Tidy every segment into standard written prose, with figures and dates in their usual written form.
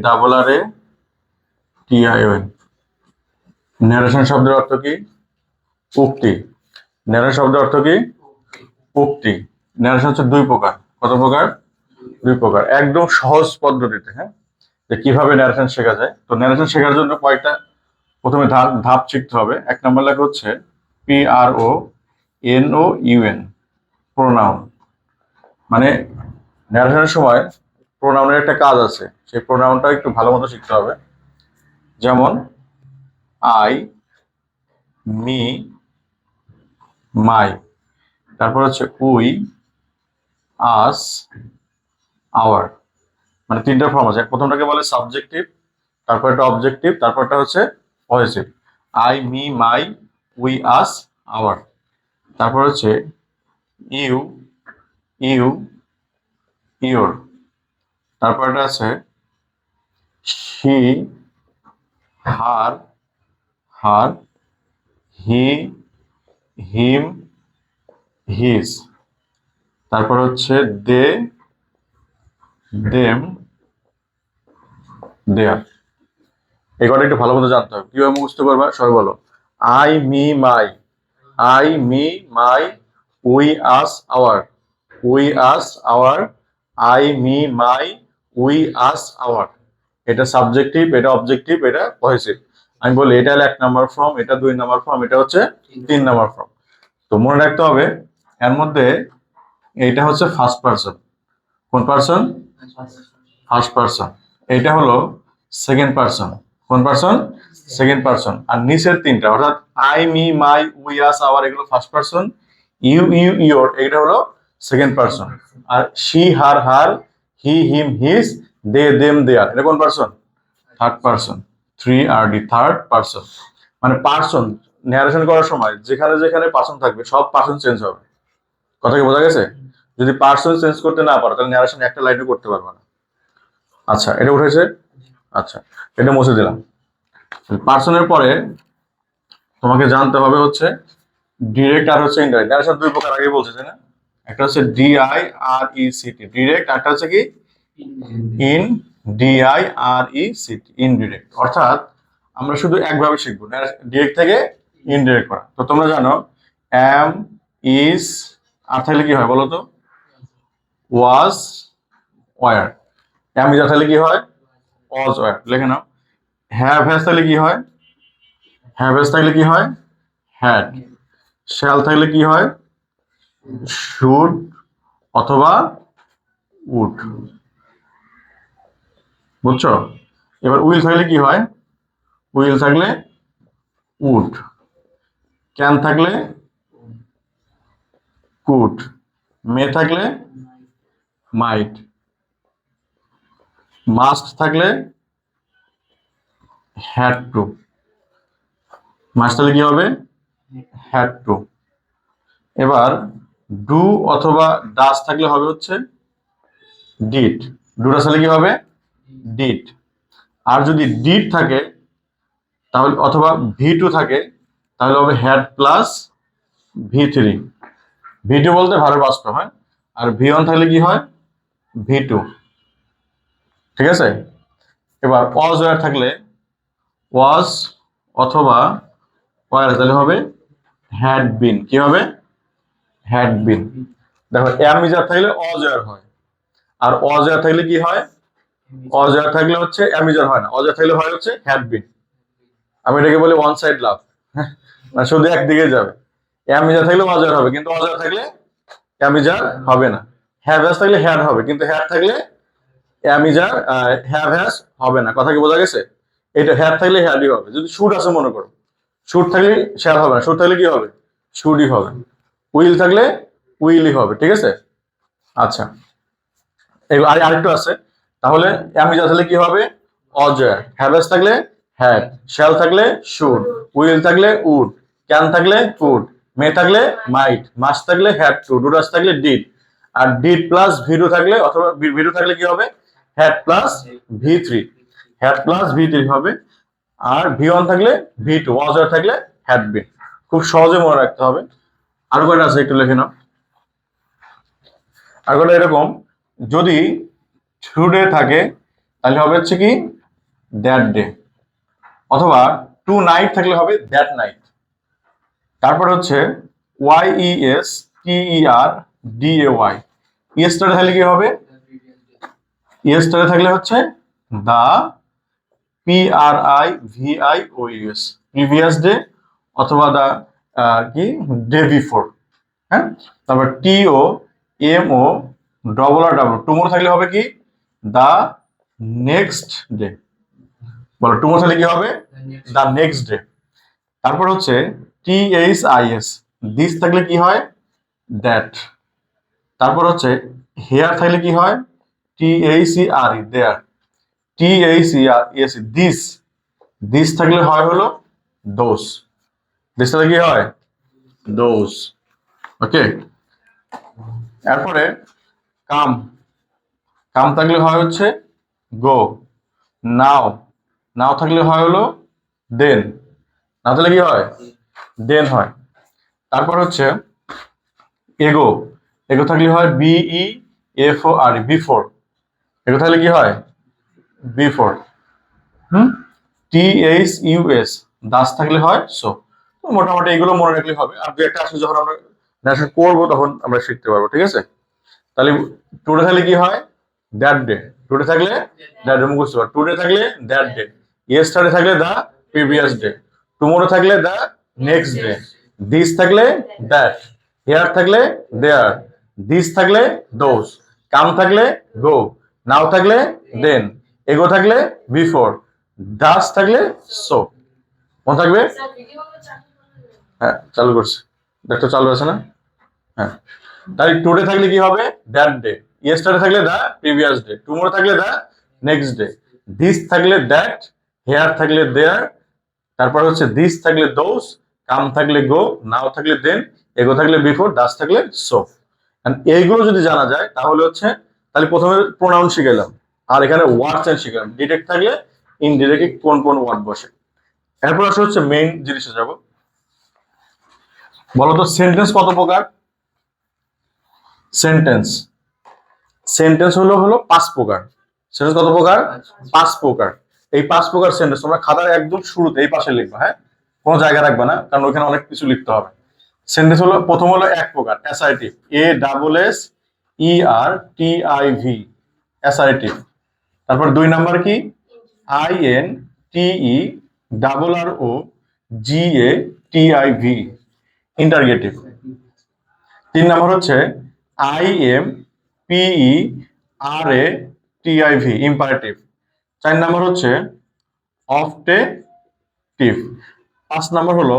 NARRATION। Narration শব্দের অর্থ কি? উক্তি। ন্যারেশন শব্দের অর্থ কি? উক্তি। ন্যারেশন হচ্ছে দুই প্রকার। কত প্রকার? দুই প্রকার। একদম সহজ পদ্ধতিতে, হ্যাঁ, যে কিভাবে ন্যারেশন শেখা যায়। তো ন্যারেশন শেখার জন্য কয়েকটা প্রথমে ধাপ শিখতে হবে। এক নম্বর লেখা হচ্ছে PRONOUN, প্রোনাউন। মানে ন্যারেশনের সময় প্রোনাউনের একটা কাজ আছে, সেই প্রোনাউনটা একটু ভালো মতো শিখতে হবে। যেমন আই, মি, মাই। তারপর হচ্ছে উই, আস, আওয়ার। মানে তিনটা ফর্ম আছে। প্রথমটাকে বলে সাবজেক্টিভ, তারপর একটা অবজেক্টিভ, তারপরটা হচ্ছে positive. I, me, my, we, us, our. তারপর হচ্ছে ইউ, ইউ, ইউর। তারপর এটা আছে হি, হার, হার, হি, হিম, হিজ। তারপর হচ্ছে দে, দেম, দেয়ার। এই কটা একটু ভালো মতো জানতে হবে। কিভাবে মুখস্থ করবা সবাই বলো। I, me, my. I, me, my, we, us, our. We, us, our. I, me, my, we, us, our. এটা সাবজেক্টিভ, এটা অবজেক্টিভ, এটা পজিটিভ। আমি বলি এটা হলো 1 নম্বর ফর্ম, এটা 2 নম্বর ফর্ম, এটা হচ্ছে 3 নম্বর ফর্ম। তো মনে রাখতে হবে এর মধ্যে এইটা হচ্ছে ফার্স্ট পারসন। কোন পারসন? First person. এটা হলো সেকেন্ড পারসন। কোন পারসন? Second person. আর নিচের তিনটা অর্থাৎ I, me, my, we, us, our এগুলো first person. You, you, your এটা হলো সেকেন্ড পারসন। আর she, her, her, he, him, his, they, them, their এটা কোন person? Third person. 3RD, third person. মানে পারসন ন্যারেশন করার সময় যেখানে যেখানে পারসন থাকবে সব পারসন চেঞ্জ হবে। কথা কি বোঝা গেছে? যদি পারসন চেঞ্জ করতে না পারো তাহলে ন্যারেশন একটা লাইনে করতে পারবে না। আচ্ছা, এটা উঠেছে। আচ্ছা, এটা মুছে দিলাম। পার্সনের পরে তোমাকে জানতে হবে হচ্ছে ডিরেক্ট আর হচ্ছে ইনডাইরেক্ট। ন্যারেশন দুই প্রকার আগে বলছে, তাই না? একটা হচ্ছে DIRECT ডিরেক্ট, একটা হচ্ছে কি INDIRECT ইনডিরেক্ট। অর্থাৎ আমরা শুধু একভাবে শিখবো, ডিরেক্ট থেকে ইনডিরেক্ট করা। তো তোমরা জানো এম, ইজ, আর থাকলে কি হয় বলো তো? ওয়াজ, ওয়ার। এম ইজ আর থাকলে কি হয়? ওয়াজ, ওয়ার। লিখে নাও। হ্যাভ হ্যাজ থাকলে কি হয়? হ্যাভ হ্যাজ থাকলে কি হয়? হ্যাড। শ্যাল থাকলে কি হয়? শুড অথবা উড। বুঝছো? এবার উইল থাকলে কি হয়? উইল থাকলে উড। ক্যান থাকলে কুড। মে থাকলে মাইট। মাস্ট থাকলে হ্যাড টু। মাস্ট থাকলে কি হবে? Had to. এবার ডু অথবা ডাস থাকলে হবে হচ্ছে ডিড। ডু ডাস থাকলে কি হবে? ডিড। আর যদি ডিড থাকে তাহলে অথবা V2 থাকে তাহলে হবে হ্যাড প্লাস V3। V2 বলতে ভার্ব বাস্তব, হয়। আর V1 থাকলে কি হয়? V2। ঠিক আছে? এবার ওয়াজ ওয়্যার থাকলে ওয়াজ অথবা ওয়্যার তাহলে হবে হ্যাড বিন। কি হবে? Had been. দেখো এম ইজার থাকলে ওয়াজ ওয়্যার হয়, আর ওয়াজ ওয়্যার থাকলে কি হয়? ওয়াজ ওয়্যার থাকলে হচ্ছে এম ইজার হয় না, ওয়াজ ওয়্যার থাকলে হয় হচ্ছে হ্যাড বিন। আমি এটাকে বলি ওয়ান সাইড লাভ, মানে শুধু একদিকে যাবে। এম ইজার থাকলে ওয়াজ ওয়্যার হবে, কিন্তু ওয়াজ ওয়্যার থাকলে অ্যামিজার হবে না। হ্যাভ হ্যাজ থাকলে হ্যাড হবে, কিন্তু হ্যাড থাকলে অ্যামিজার হ্যাভ হ্যাজ হবে না। কথা কি বোঝা গেছে? এটা হ্যাড থাকলে হ্যাডই হবে। যদি শুড আছে মনে করো, শুড থাকলে শ্যাল হবে না, শুড থাকলে কি হবে? শুডই হবে। উইল থাকলে উইলই হবে। ঠিক আছে? আচ্ছা, আর আরেকটু আছে। তাহলে অ্যামিজার থাকলে কি হবে? অজয়। হ্যাভ হ্যাজ থাকলে হ্যাড, শ্যাল থাকলে শুড, উইল থাকলে উড, ক্যান থাকলে কুড, মে থাকলে মাইট, মাস্ট থাকলে হ্যাড টু, ডু ডাস থাকলে did. R did plus V2 থাকলে অথবা V2 থাকলে কি হবে? Had plus V3। Had plus V3 হবে। আর V1 থাকলে V2, ওয়াজ ওয়্যার থাকলে হ্যাড বিন। খুব সহজে মনে রাখতে হবে। আরো কয়টা আছে একটু লিখে নাও। আর কয়টা এরকম, যদি টুডে থাকে তাহলে হবে হচ্ছে কি দ্যাট ডে, অথবা টু নাইট থাকলে হবে দ্যাট নাইট। তারপর হচ্ছে YESTERDAY, ইয়েস্টারডে থাকলে কি হবে? ইয়েস্টারডে থাকলে হচ্ছে দা PRIVIOUS, প্রিভিয়াস ডে, অথবা দা কি ডে বিফোর। হ্যাঁ, তারপর TOMORRW, টুমোর থাকলে হবে কি দা নেক্সট ডে। বলো টুমোর থাকলে কি হবে? The next day. তারপর হচ্ছে THIS, দিস থাকলে কি হয়? দ্যাট। তারপর হচ্ছে হেয়ার থাকলে কি হয়? THERE, there. THERES, this, this থাকলে হয় হলো দোস, দিস থাকলে কি হয়? দোস। ওকে, এরপরে কাম, কাম থাকলে হয় হচ্ছে গো। নাও, নাও থাকলে হয় হলো দেন, না থাকলে কি হয়? দেন হয়। তারপর হচ্ছে এগো, এগো থাকলে হয় BEFORE, বিফোর, এগো থাকলে কি হয়? বিফোর। THUS, দাস থাকলে হয় সো। মোটামুটি এগুলো মনে রাখলে হবে, আর দু একটা আসলে যখন আমরা ন্যারেশন করবো তখন আমরা শিখতে পারবো। ঠিক আছে, তাহলে টুডে থাকলে কি হয়? দ্যাট ডে, টুডে থাকলে দ্যাট ডে মুখস্থ কর, টুডে থাকলে দ্যাট ডে, ইয়েস্টারডে থাকলে দা প্রিভিয়াস ডে, টুমোরো থাকলে দা নেক্সট ডে, দিস থাকলে দ্যাট, হেয়ার থাকলে দেয়ার, দিস থাকলে দোজ, কাম থাকলে গো, নাও থাকলে দেন, এগো থাকলে বিফোর, ডাস থাকলে সো। মনে থাকবে? হ্যাঁ, চালু করছে, দেখো চালু আছে না? হ্যাঁ, তাহলে টুডে থাকলে কি হবে? দ্যাট ডে, ইয়েস্টারডে থাকলে দা প্রিভিয়াস ডে, টুমোরো থাকলে দা নেক্সট ডে, দিস থাকলে দ্যাট, হেয়ার থাকলে দেয়ার, তারপর হচ্ছে দিস থাকলে দোজ, কাম থাকলে গো, নাও থাকলে দেন, এগো থাকলে বিফোর, ডাস থাকলে সো। এইগুলো যদি জানা যায় তাহলে হচ্ছে, তাহলে প্রথমে প্রোনাউন শিখাইলাম, আর এখানে ওয়ার্ড চেঞ্জ শিখালাম, ডিরেক্ট থাকলে ইনডিরেক্টলি কোন কোন ওয়ার্ড বসে। এরপর আসলে হচ্ছে মেইন জিনিসে যাব। বলতো সেন্টেন্স কত প্রকার? সেন্টেন্স, সেন্টেন্স হলো হলো 5 প্রকার। সেন্টেন্স কত প্রকার? 5 প্রকার। এই 5 প্রকার সেন্টেন্স তোমরা খাতার একদম শুরুতে এই পাশে লিখবা, হ্যাঁ, কোনো জায়গা রাখবা না, কারণ ওইখানে অনেক কিছু লিখতে হবে। সেন্টেন্স হলো, প্রথম হলো এক প্রকার অ্যাসার্টিভ, ASSERTIV, অ্যাসার্টিভ। তারপর 2 নাম্বার কি? INTERROGATIV, interrogative. 3 নাম্বার হচ্ছে IMPERATIV, ইম্পারেটিভ। 4 নাম্বার হচ্ছে অবজেক্টিভ। 5 নাম্বার হলো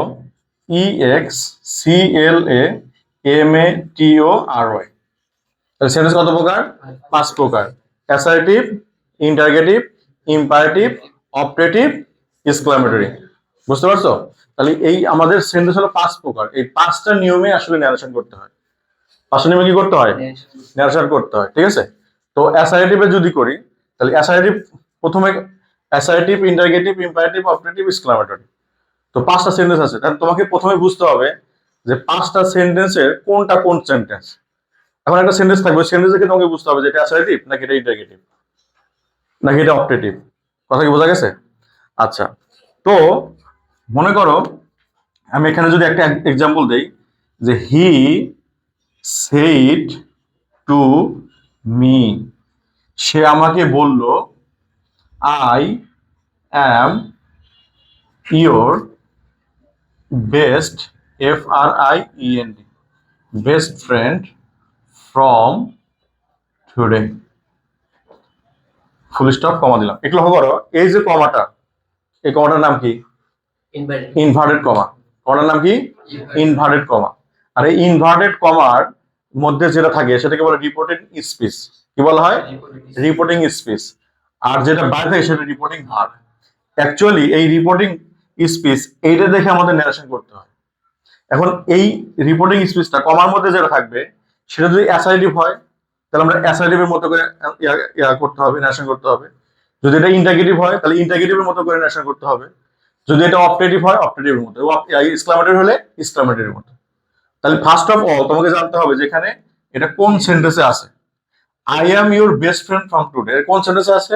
EXCLAMATORY। তাহলে সেন্টেন্স কত প্রকার? 5 প্রকার, assertive, interrogative, imperative, objective, exclamatory. বুঝতে পারছো? তাহলে এই আমাদের সেন্টেন্স হলো 5 প্রকার। এই 5টা নিয়মে আসলে ন্যারেশন করতে হয়। 5টা নিয়মে কি করতে হয়? ন্যারেশন করতে হয়। ঠিক আছে, তো অ্যাসার্টিভে যদি করি তাহলে অ্যাসার্টিভ প্রথমে assertive, interrogative, imperative, objective, exclamatory. তো 5টা সেন্টেন্স আছে, তাহলে তোমাকে প্রথমে বুঝতে হবে যে 5টা সেন্টেন্সের কোনটা কোন সেন্টেন্স। এখন একটা সেন্টেন্স থাকবে, সেন্টেন্স দেখে তোমাকে বুঝতে হবে যে এটা অ্যাসার্টিভ নাকি এটা ইন্টারগেটিভ নাকি এটা অবজেক্টিভ। কথা কি বোঝা গেছে? আচ্ছা, তো মনে করো আমি এখানে যদি একটা এক্সাম্পল দেই, যে হি সেইড টু মি, সে আমাকে বলল, I am your best, FRIEND, best friend from today. Full stop, comma দিলাম। একটু লক্ষ্য করো, এই যে কমাটা, এই কমাটার নাম কি? Inverted comma. কমাটার নাম কি? Inverted comma. আর এই ইনভার্টেড কমার মধ্যে যেটা থাকে সেটাকে বলে রিপোর্টিং স্পেস। কি বলা হয়? Reporting space. আর যেটা বাইরে থাকে সেটা রিপোর্টিং ভার্ব। অ্যাকচুয়ালি এই রিপোর্টিং স্পেস এইটা দেখে আমাদের ন্যারেশন করতে হয়। এখন এই রিপোর্টিং স্পেসটা কমার মধ্যে যেটা থাকবে সেটা যদি অ্যাসার্টিভ হয় তাহলে আমরা অ্যাসার্টিভের মতো করে করতে হবে, ন্যারেশন করতে হবে। যদি এটা ইন্টারগেটিভ হয় তাহলে ইন্টারগেটিভের মতো করে ন্যারেশন করতে হবে। যদি এটা অবজেক্টিভ হয় অবজেক্টিভের মতো, এক্সক্লেমেটরি হলে এক্সক্লেমেটরির মতো। তাহলে ফার্স্ট অফ অল তোমাকে জানতে হবে যেখানে এটা কোন সেন্টেন্সে আছে। I am your best friend from today কোন সেন্টেন্সে আছে?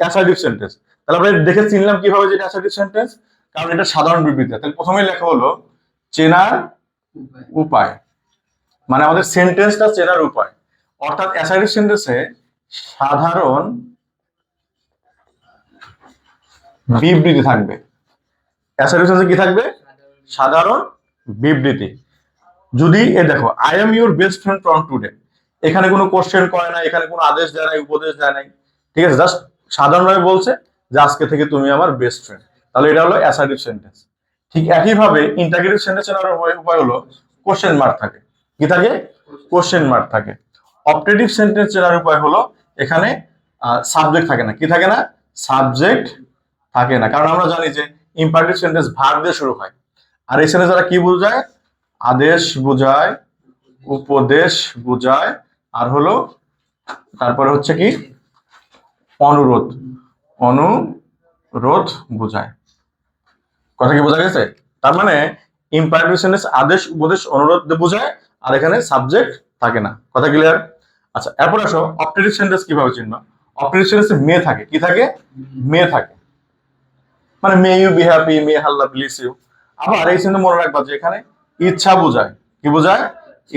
Assertive sentence. তাহলে আমরা দেখে চিনলাম কিভাবে যেটা অ্যাসার্টিভ সেন্টেন্স, কারণ এটা সাধারণ বিবৃতি। তাহলে প্রথমেই লেখা হলো চেনার উপায়, মানে আমাদের সেন্টেন্সটা চেনার উপায়। অর্থাৎ অ্যাসার্টিভ সেন্টেন্সে সাধারণ বিবৃতি থাকবে। অ্যাসার্টিভ সেন্টেন্সে কি থাকবে? সাধারণ বিবৃতি। যদি দেখো I am your best friend from today, এখানে কোনো কোশ্চেন করে না, এখানে কোনো আদেশ দেয় নাই, উপদেশ দেয় নাই, ঠিক আছে, জাস্ট সাধারণভাবে বলছে যে আজকে থেকে তুমি আমার বেস্ট ফ্রেন্ড। তাহলে এটা হলো অ্যাসার্টিভ সেন্টেন্স। ঠিক একইভাবে ইন্টারগেটিভ সেন্টেন্স এর উপায় হলো কোশ্চেন মার্ক থাকে। কি থাকে? কোশ্চেন মার্ক থাকে। অপটেটিভ সেন্টেন্স চেনার উপায় হলো এখানে সাবজেক্ট থাকে না। কি থাকে না? সাবজেক্ট থাকে না, কারণ আমরা জানি যে ইম্পারেটিভ সেন্টেন্স ভার্ব দিয়ে শুরু হয়। আর এই সেন্টেন্স দ্বারা কি বোঝায়? আদেশ বোঝায়, উপদেশ বোঝায়, আর হলো তারপরে হচ্ছে কি অনুরোধ, অনুরোধ বোঝায়। কথা কি বোঝা গেছে? তার মানে ইম্পারেটিভ সেন্টেন্স আদেশ, উপদেশ, অনুরোধ বোঝায়, আর এখানে সাবজেক্ট থাকে না। কথা ক্লিয়ার? আচ্ছা, এরপর আসো অপটেটিভ সেন্টেন্স কিভাবে চিনবা। অপটেটিভ সেন্টেন্সে মে থাকে। কি থাকে? মে থাকে, মানে may you be happy, may Allah bless you. আবার এই সেন্টেন্স মনে রাখবা যে এখানে ইচ্ছা বোঝায়। কি বোঝায়?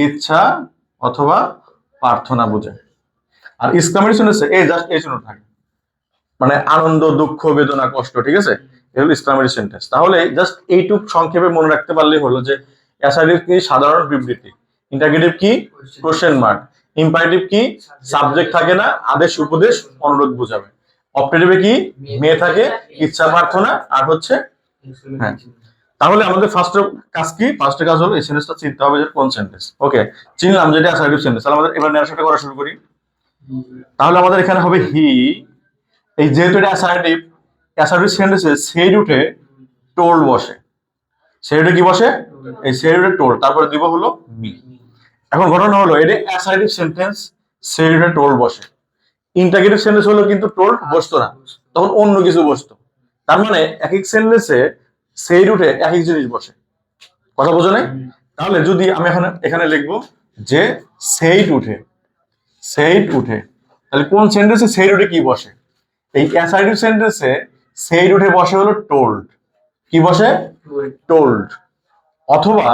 ইচ্ছা অথবা প্রার্থনা বোঝায়। আর ইসলামের সেন্টেন্সে এই জাস্ট এই চিহ্ন থাকে, মানে আনন্দ, দুঃখ, বেদনা, কষ্ট, ঠিক আছে, এগুলো ইসলামের সেন্টেন্স। তাহলে জাস্ট এইটুক সংক্ষেপে মনে রাখতে পারলেই হলো যে অ্যাসার্টিভ কি? সাধারণ বিবৃতি। ইন্টারগেটিভ কি? Question mark. ইম্পারেটিভ কি? সাবজেক্ট থাকে না, আদেশ, উপদেশ, অনুরোধ বোঝাবে। অপটেটিভে কি? মে থাকে, ইচ্ছা, প্রার্থনা, আর হচ্ছে হ্যাঁ। তাহলে আমাদের ফার্স্ট কাজ কি? ফার্স্ট কাজ হলো এই সেন্টেন্সটা চিনতে হবে যে কোন সেন্টেন্স। ওকে, চিনলাম যেটা অ্যাসার্টিভ সেন্টেন্স। তাহলে আমাদের এবার ন্যারেশনটা করা শুরু করি। তাহলে আমাদের এখানে হবে হি। এই যেহেতু এটা অ্যাসার্টিভ, অ্যাসার্টিভ সেন্টেন্সে সেই রুটে টোল বসে। সেই রুটে কি বসে? এই সেই রুটে টোল, তারপরে দিব হলো মি। এখন ঘটনা হলো এটা অ্যাসার্টিভ সেন্টেন্স, সেই রুটে টোল বসে। ইন্টারগেটিভ সেন্টেন্স হলো কিন্তু টোল বসতো না, তখন অন্য কিছু বসতো। তার মানে এক এক সেন্টেন্সে সেই রুটে এক এক জিনিস বসে। কথা বোঝো নাই? তাহলে যদি আমি এখন এখানে লিখবো যে সেইট উঠে, সেইট উঠে, তাহলে কোন সেন্টেন্সে সেই রুটে কি বসে? এই অ্যাসার্টিভ সেন্টেন্সে সেই রুটে বসে হলো টোল্ড। কি বসে? টোল্ড। অথবা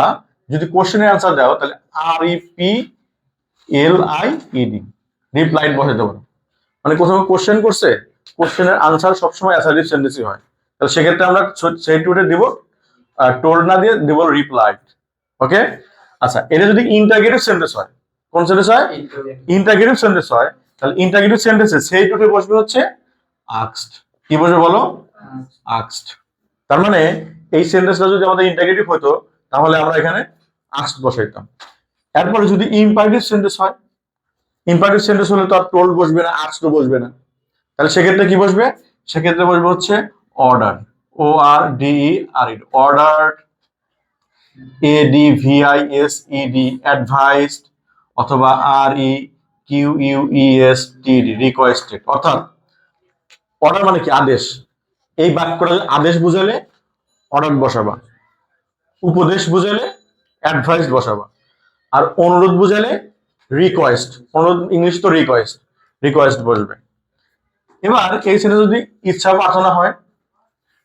যদি কোশ্চেনের অ্যান্সার দাও তাহলে REPLIED, রিপ্লাইড বসাতে পারো। মানে কোথাও কোশ্চেন করছে, কোশ্চেনের আনসার সবসময় অ্যাসার্টিভ সেন্টেন্সই হয়। তাহলে সেক্ষেত্রে আমরা সেই টুটে দিব টোল্ড না দিয়ে দিব রিপ্লাইড। ওকে, আচ্ছা, এটা যদি ইন্টারগেটিভ সেন্টেন্স হয়, কোন সেন্টেন্স হয়? ইন্টারগেটিভ সেন্টেন্স হয়, তাহলে ইন্টারগেটিভ সেন্টেন্সে সেই টুটে বসবে হচ্ছে আস্কড। কি বসবে বলো? আস্কড। তার মানে এই সেন্টেন্সটা যদি আমাদের ইন্টারগেটিভ হতো তাহলে আমরা এখানে আস্কড বসাইতাম। এরপরে যদি ইম্পারেটিভ সেন্টেন্স হয়, ইম্পারেটিভ সেন্টেন্স হলে তো আর টোল্ড বসবে না, আস্কড বসবে না। তাহলে সেক্ষেত্রে কি বসবে? সেক্ষেত্রে বসবে হচ্ছে order, ORDER, order, ADVISED, advised, অথবা REQUESTED, রিকোয়েস্টেড। অর্থাৎ অর্ডার মানে কি? আদেশ। এই বাক্যটা আদেশ বুঝালে অর্ডার বসাবা, উপদেশ বুঝালে অ্যাডভাইস বসাবা, আর অনুরোধ বুঝালে রিকোয়েস্ট। অনুরোধ ইংলিশ তো রিকোয়েস্ট, রিকোয়েস্ট বসবে। এবার এই সেন্টেন্স যদি ইচ্ছা প্রার্থনা হয়,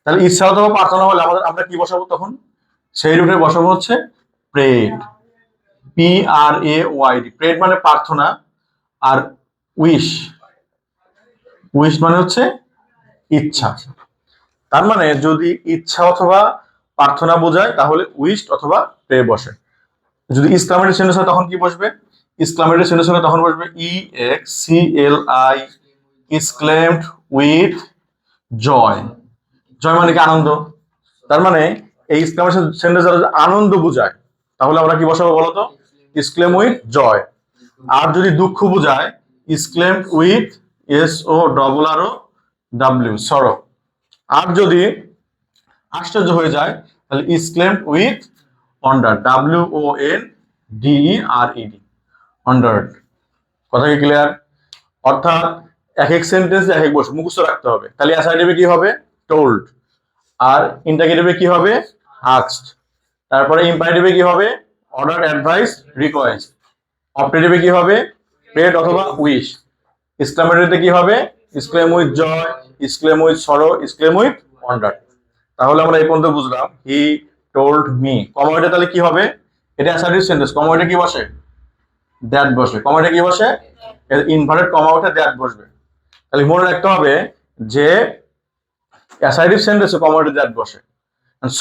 তাহলে ইচ্ছা অথবা প্রার্থনা হলে আমরা কি বসাবো তখন? সেই রুটে বসাবো হচ্ছে প্রেড, PRAYD। প্রেড মানে প্রার্থনা, আর উইশ, উইশ মানে হচ্ছে ইচ্ছা। তার মানে যদি ইচ্ছা অথবা প্রার্থনা বোঝায় তাহলে উইশ অথবা প্রে বসে। যদি ইসলামের সেন্টেন্স হয় তখন কি বসবে? ইসলামের সেন্টেন্স হলে তখন বসবে EXCLI, exclaimed with joy। জয় মানে কি? আনন্দ। তার মানে এই ইসলামের সেন্টেন্স আনন্দ বোঝায় তাহলে আমরা কি বসাবো বলতো? exclaim with joy। আর যদি দুঃখ বোঝায়, exclaimed with SORROW, sorrow। আর যদি আশ্চর্য হয়ে যায় তাহলে exclaimed with wonder, WONDERED, wondered। কথা কি ক্লিয়ার? অর্থাৎ এক এক সেন্টেন্স এক এক বসে মুখস্থ রাখতে হবে। তাহলে অ্যাসার্টিভে কি হবে? টোল্ড। আর ইন্টারগেটিভে কি হবে? আস্কড। তারপরে ইম্পারেটিভে কি হবে? Order, advice, request. অপটেটিভে কি হবে? প্রেড অথবা উইশ। এক্সক্লামেটরিতে কি হবে? Exclaim with joy, exclaim with sorrow, exclaim with wonder। তাহলে আমরা এই পর্যন্ত বুঝলাম হি টোল্ড মি। কমা এটা তাহলে কি হবে? এটা অ্যাসার্টিভ সেন্টেন্স, কমা এটা কি বসে? দ্যাট বসে। কমা এটা কি বসে? ইনভার্টেড কমা উঠে দ্যাট বসবে। তাহলে মনে রাখতে হবে যে অ্যাসার্টিভ সেন্টেন্সে কমা উঠে দ্যাট বসে,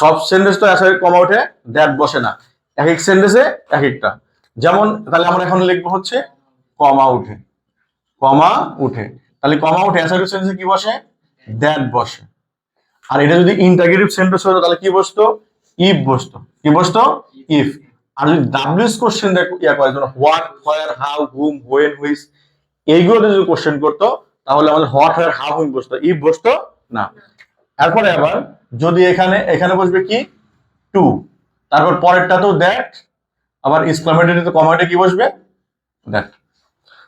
সব সেন্টেন্স তো অ্যাসার্টিভ কমা উঠে দ্যাট বসে না, এক এক সেন্টেন্সে এক একটা। যেমন তাহলে আমরা এখন লিখবো হচ্ছে কমা উঠে, কমা উঠে। তাহলে কমা উঠে অ্যাসার্টিভ সেন্টেন্সে কি বসে? দ্যাট বসে। আর এটা যদি ইন্টারগেটিভ সেন্টেন্স হতো তাহলে কি বসতো? ইফ বসতো। কি বসতো? ইফ। আর যদি ডাব্লিউএস কোশ্চেন ইয়া করে, what, where, how, hmm, when, which, এইগুলো যদি কোশ্চেন করতো তাহলে আমাদের হোয়াট, হোয়ার, হাউ, হুম বসতো, ইফ বসতো না। তারপরে আবার যদি এখানে বসবে কি? টু। তারপর পরেরটা তো দ্যাট, আবার এক্সক্লামেটরি তো কমাতে কি বসবে? দ্যাট।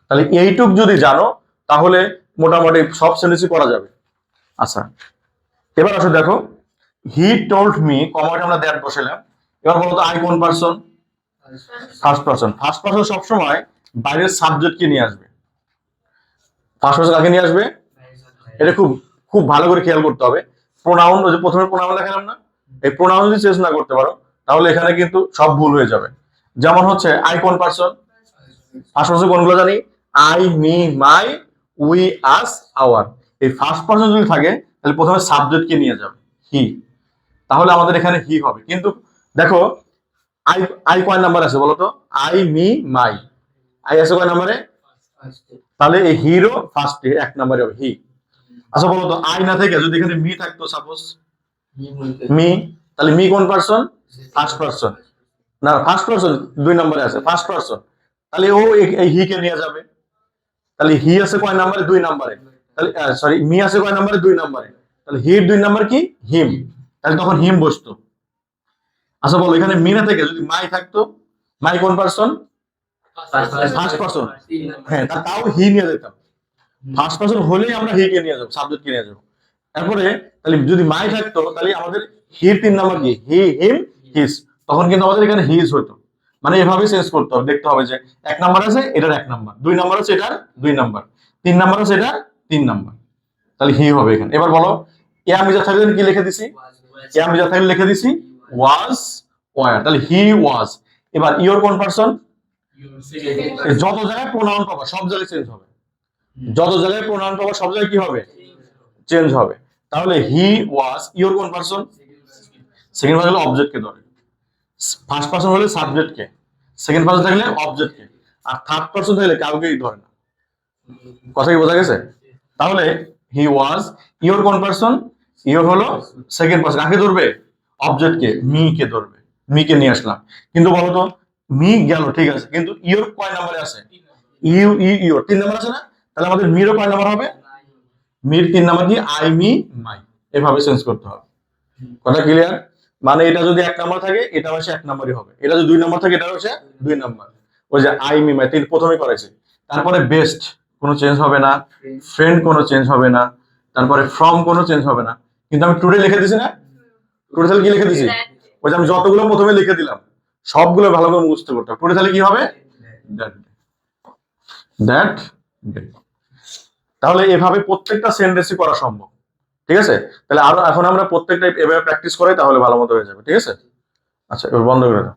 তাহলে এইটুক যদি জানো তাহলে মোটামুটি সব সেন্টেন্সই করা যাবে। আচ্ছা, এবার আসো দেখো, হি টোল্ড মি, কমাটা আমরা দ্যাট বসালাম। এবার বলতো আই কোন person? First person. First person সবসময় বাইরের সাবজেক্টকে নিয়ে আসবে। ফার্স্ট পারসন কাকে নিয়ে আসবে? এটা খুব খুব ভালো করে খেয়াল করতে হবে। প্রোনাউন, ওই যে প্রথমে প্রোনাউন দেখালাম না, এই প্রোনাউন যদি চেঞ্জ না করতে পারো তাহলে এখানে কিন্তু সব ভুল হয়ে যাবে। যেমন হচ্ছে আই কোন পারসন, ফার্স্ট পারসন কোনগুলো জানি? I, me, my, we, us, our. এই ফার্স্ট পারসন যদি থাকে তাহলে প্রথমে সাবজেক্টকে নিয়ে যাবে, হি। তাহলে আমাদের এখানে হি হবে। কিন্তু দেখো আই আই কয় নাম্বার আছে বলো তো? আই, মি, মাই, আই আছে কয় নাম্বারে? তাহলে এই হিরো ফার্স্টে এক নাম্বারে হবে, হি। আচ্ছা বলো তো আই না থেকে যদি এখানে মি থাকতো, সাপোজ মি, তাহলে মি কোন পারসন? First person. না, ফার্স্ট পারসন দুই নম্বরে আছে, ফার্স্ট পারসন। তাহলে ও এই হি কে নিয়ে যাবে। তাহলে হি আছে কয় নাম্বারে? দুই নাম্বারে। তাহলে সরি, মি আছে কয় নাম্বারে? দুই নাম্বারে। তাহলে হির দুই নাম্বার কি? হিম। তাহলে তখন হিম বসতো। আচ্ছা বলো এখানে মি না থেকে যদি মাই থাকতো, মাই কোন পারসন? First person. হ্যাঁ, তাও হি নিয়ে যেতাম। ফার্স্ট পারসন হলেই আমরা হি কে নিয়ে যাবো, সাবজেক্ট কে নিয়ে যাবো। তারপরে তাহলে যদি মাই থাকতো তাহলে আমাদের হির তিন নাম্বার কি? হি, হিম, হিস। তখন কিন্তু আমাদের এখানে হিজ হতো। মানে এভাবে চেঞ্জ করতে হবে, দেখতে হবে যে এক নাম্বার আছে এটার এক নাম্বার, দুই নাম্বার আছে এটার দুই নাম্বার, তিন নাম্বার আছে এটার তিন নাম্বার। তাহলে হি হবে এখানে। এবার বলো এ আমি যা থাকলে কি লিখে দিছি? এ আমি যা থাকলে লিখে দিছি ওয়াজ, ওয়ার। তাহলে হি ওয়াজ। এবার ইওর কোন পারসন? যত জায়গায় প্রোনাউন পাবা সব জায়গায় চেঞ্জ হবে। যত জায়গায় প্রোনাউন পাবা সব জায়গায় কি হবে? চেঞ্জ হবে। তাহলে হি ওয়াজ, ইওর কোন পারসন? সেকেন্ড পারসন হলে অবজেক্টকে ধরে, ফার্স্ট পারসন হলে সাবজেক্টকে, সেকেন্ড পারসন থাকলে অবজেক্টকে, আর থার্ড পারসন থাকলে কাউকেই ধরে না। কথা কি বোঝা গেছে? তাহলে হি ওয়াজ, ইওর কোন পারসন? ইওর হলো সেকেন্ড পারসন, কাকে ধরবে? অবজেক্টকে, মি কে ধরবে, মি কে নিয়ে আসলাম। কিন্তু বলতো মি গেল ঠিক আছে, কিন্তু ইওর কয় নাম্বারে আছে? ইউ, ইওর তিন নাম্বার আছে না? তাহলে আমাদের মিরও কয় নাম্বার হবে? মির তিন নাম্বার কি? আই, মি, মাই। এভাবে চেঞ্জ করতে হবে। কথা ক্লিয়ার? মানে এটা যদি এক নাম্বার থাকে এটা হচ্ছে এক নাম্বারই হবে, এটা যদি দুই নাম্বার থাকে এটা হচ্ছে দুই নাম্বার। ওই যে আই, মি, মাই তিন প্রথমে করেছে। তারপরে বেস্ট কোনো চেঞ্জ হবে না, ফ্রেন্ড কোনো চেঞ্জ হবে না, তারপরে ফ্রম কোনো চেঞ্জ হবে না। কিন্তু আমি টুডে লিখে দিছি না? টুডে তাহলে কি লিখে দিছি? ওই যে আমি যতগুলো প্রথমে লিখে দিলাম সবগুলো ভালো করে মুখস্থ করতে হবে। টুডে তাহলে কি হবে? That that day. তাহলে এভাবে প্রত্যেকটা সেন্টেন্সই করা সম্ভব। ঠিক আছে? তাহলে আরো এখন আমরা প্রত্যেকটা এভাবে প্র্যাকটিস করাই তাহলে ভালো মতো হয়ে যাবে। ঠিক আছে? আচ্ছা, এবার বন্ধ করে দাও।